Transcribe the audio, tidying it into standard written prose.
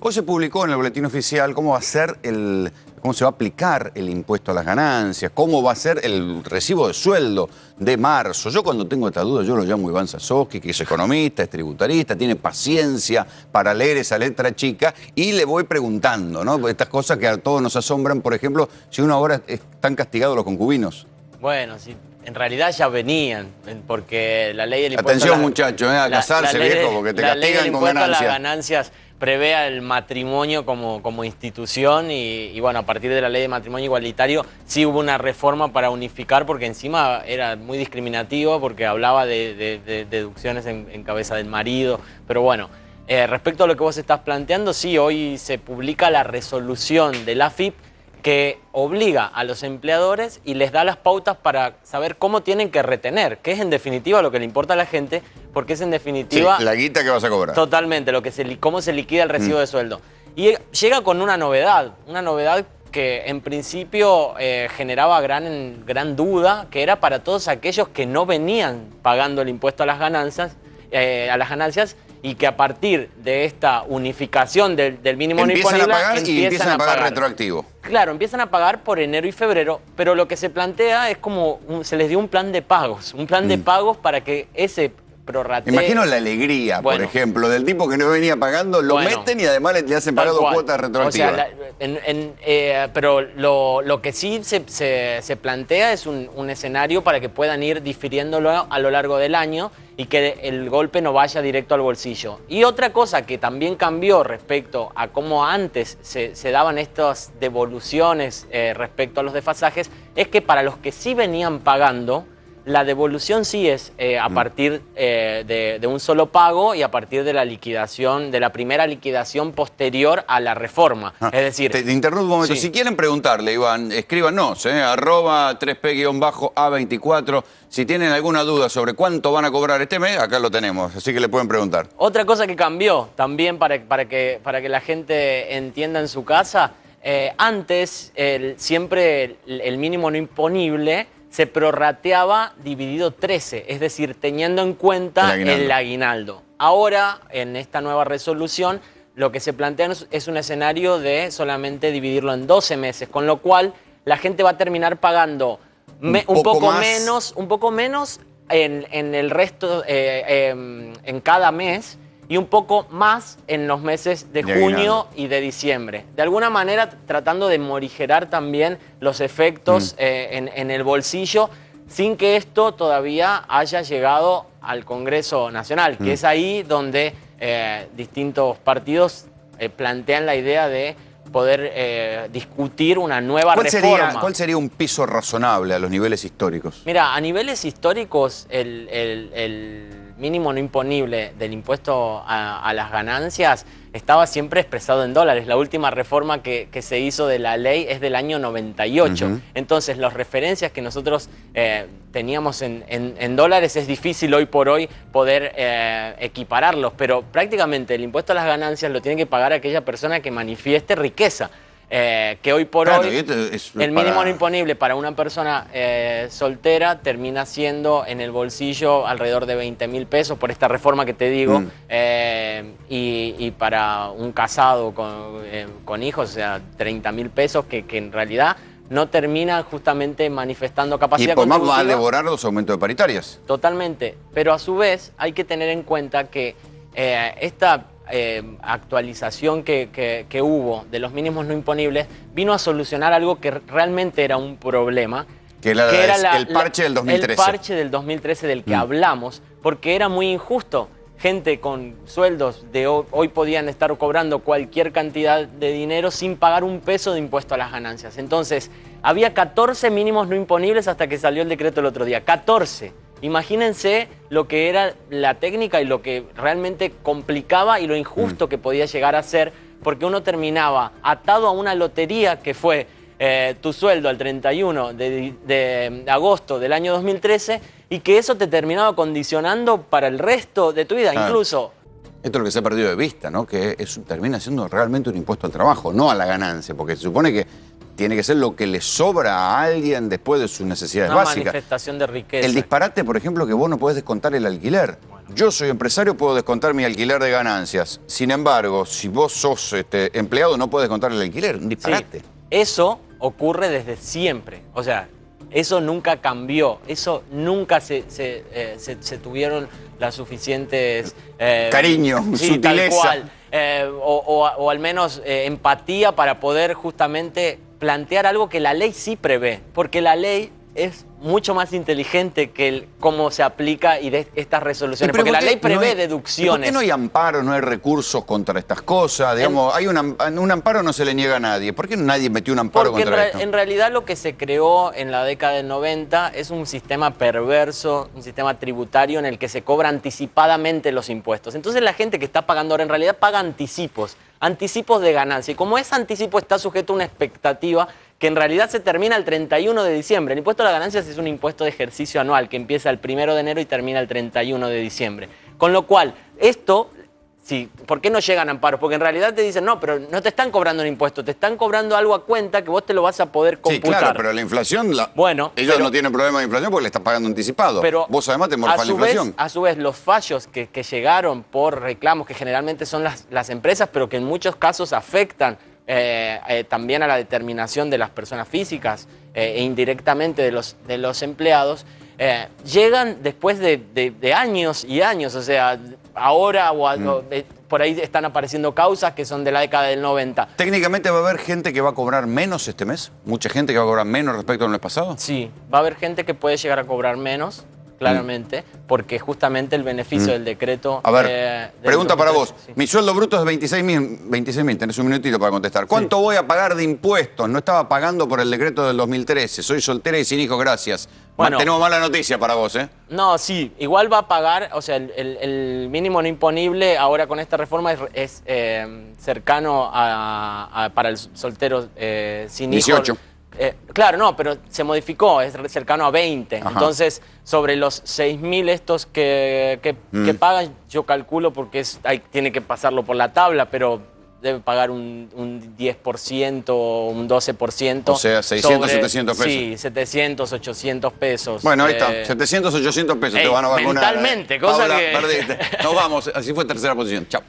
Hoy se publicó en el Boletín Oficial cómo va a ser cómo se va a aplicar el impuesto a las ganancias, cómo va a ser el recibo de sueldo de marzo. Yo cuando tengo esta duda, yo lo llamo Iván Sasovsky, que es economista, es tributarista, tiene paciencia para leer esa letra chica y le voy preguntando, ¿no? Estas cosas que a todos nos asombran, por ejemplo, si uno ahora están castigados los concubinos. Bueno, sí, en realidad ya venían, porque la ley del impuesto... Atención, muchachos, a casarse, viejo, porque te castigan con ganancias. La ley del impuesto a las ganancias prevé el matrimonio como institución y bueno, a partir de la ley de matrimonio igualitario sí hubo una reforma para unificar, porque encima era muy discriminativo, porque hablaba de deducciones en cabeza del marido, pero bueno... respecto a lo que vos estás planteando, sí, hoy se publica la resolución de la AFIP que obliga a los empleadores y les da las pautas para saber cómo tienen que retener, que es en definitiva lo que le importa a la gente, porque es en definitiva... Sí, la guita que vas a cobrar. Totalmente, cómo se liquida el recibo de sueldo. Y llega con una novedad que en principio generaba gran duda, que era para todos aquellos que no venían pagando el impuesto a las ganancias, y que a partir de esta unificación del mínimo no imponible empiezan a pagar retroactivo. Claro, empiezan a pagar por enero y febrero, pero lo que se plantea es como se les dio un plan de pagos, para que ese prorrateo... Imagino la alegría, por ejemplo, del tipo que no venía pagando, lo meten y además le hacen pagar 2 cuotas retroactivas. O sea, pero lo que sí se plantea es un escenario para que puedan ir difiriéndolo a lo largo del año y que el golpe no vaya directo al bolsillo. Y otra cosa que también cambió respecto a cómo antes se daban estas devoluciones respecto a los desfasajes, es que para los que sí venían pagando, la devolución sí es a partir de un solo pago y a partir de la liquidación, de la primera liquidación posterior a la reforma. Es decir... Te interrumpo un momento. Sí. Si quieren preguntarle, Iván, escríbanos, @3p_A24. Si tienen alguna duda sobre cuánto van a cobrar este mes, acá lo tenemos, así que le pueden preguntar. Otra cosa que cambió también para que la gente entienda en su casa, antes siempre el mínimo no imponible se prorrateaba dividido 13, es decir, teniendo en cuenta el aguinaldo. Ahora, en esta nueva resolución, lo que se plantea es un escenario de solamente dividirlo en 12 meses, con lo cual la gente va a terminar pagando un poco menos en el resto, en cada mes, y un poco más en los meses de junio y de diciembre. De alguna manera tratando de morigerar también los efectos en el bolsillo, sin que esto todavía haya llegado al Congreso Nacional, que es ahí donde distintos partidos plantean la idea de poder discutir una nueva reforma. ¿Cuál sería un piso razonable a los niveles históricos? Mira, a niveles históricos el mínimo no imponible del impuesto a las ganancias estaba siempre expresado en dólares. La última reforma que se hizo de la ley es del año 98. Entonces, las referencias que nosotros teníamos en dólares es difícil hoy por hoy poder equipararlos, pero prácticamente el impuesto a las ganancias lo tiene que pagar aquella persona que manifieste riqueza. Que hoy por hoy el mínimo no imponible para una persona soltera termina siendo en el bolsillo alrededor de 20.000 pesos por esta reforma que te digo, y para un casado con hijos, o sea, 30.000 pesos que en realidad no termina justamente manifestando capacidad contributiva. Y por más va a devorar los aumentos de paritarias. Totalmente, pero a su vez hay que tener en cuenta que esta actualización que hubo de los mínimos no imponibles vino a solucionar algo que realmente era un problema, que era el parche del 2013. El parche del 2013 del que hablamos, porque era muy injusto. Gente con sueldos de hoy podían estar cobrando cualquier cantidad de dinero sin pagar un peso de impuesto a las ganancias. Entonces, había 14 mínimos no imponibles hasta que salió el decreto el otro día. 14. Imagínense lo que era la técnica y lo que realmente complicaba y lo injusto que podía llegar a ser, porque uno terminaba atado a una lotería que fue tu sueldo al 31 de agosto del año 2013 y que eso te terminaba condicionando para el resto de tu vida, incluso... Esto es lo que se ha perdido de vista, ¿no? Que termina siendo realmente un impuesto al trabajo, no a la ganancia, porque se supone que tiene que ser lo que le sobra a alguien después de sus necesidades básicas. Una manifestación de riqueza. El disparate, por ejemplo, que vos no podés descontar el alquiler. yo soy empresario, puedo descontar mi alquiler de ganancias. Sin embargo, si vos sos empleado, no puedes descontar el alquiler. Un disparate. Sí, eso ocurre desde siempre. O sea, eso nunca cambió. Eso nunca se tuvieron las suficientes... cariño, sí, sutileza. Tal cual. O al menos empatía para poder justamente plantear algo que la ley sí prevé. Porque la ley es mucho más inteligente que cómo se aplica y de estas resoluciones. Porque la ley prevé deducciones. ¿Por qué no hay amparo, no hay recursos contra estas cosas? Digamos, un amparo no se le niega a nadie. ¿Por qué nadie metió un amparo contra esto? En realidad lo que se creó en la década del 90 es un sistema perverso, un sistema tributario en el que se cobra anticipadamente los impuestos. Entonces la gente que está pagando ahora en realidad paga anticipos de ganancia. Y como ese anticipo está sujeto a una expectativa que en realidad se termina el 31 de diciembre. El impuesto a las ganancias es un impuesto de ejercicio anual que empieza el 1 de enero y termina el 31 de diciembre. Con lo cual, esto, sí, ¿por qué no llegan amparos? Porque en realidad te dicen, no, pero no te están cobrando un impuesto, te están cobrando algo a cuenta que vos te lo vas a poder computar. Sí, claro, pero la inflación, ellos no tienen problema de inflación porque le están pagando anticipado. Pero vos además te morfás la inflación. A su vez, los fallos que llegaron por reclamos, que generalmente son las empresas, pero que en muchos casos afectan también a la determinación de las personas físicas e indirectamente de los empleados, llegan después de años y años. O sea, ahora por ahí están apareciendo causas que son de la década del 90. ¿Técnicamente va a haber gente que va a cobrar menos este mes? ¿Mucha gente que va a cobrar menos respecto al mes pasado? Sí, va a haber gente que puede llegar a cobrar menos, claramente, porque justamente el beneficio del decreto... A ver, pregunta para vos. Sí. Mi sueldo bruto es 26.000, tenés un minutito para contestar. ¿Cuánto voy a pagar de impuestos? No estaba pagando por el decreto del 2013. Soy soltera y sin hijos, gracias. Bueno, tenemos mala noticia para vos, ¿eh? No, sí, igual va a pagar, o sea, el mínimo no imponible ahora con esta reforma es cercano para el soltero sin hijos. 18. Claro, no, pero se modificó, es cercano a 20. Ajá. Entonces, sobre los 6.000 estos que pagan, yo calculo, porque tiene que pasarlo por la tabla, pero debe pagar un 10%, un 12%. O sea, 600, 700 pesos. Sí, 700, 800 pesos. Bueno, ahí está, 700, 800 pesos te van a vacunar. Mentalmente, cosa Paula, que... perdiste. Nos vamos, así fue tercera posición. Chao.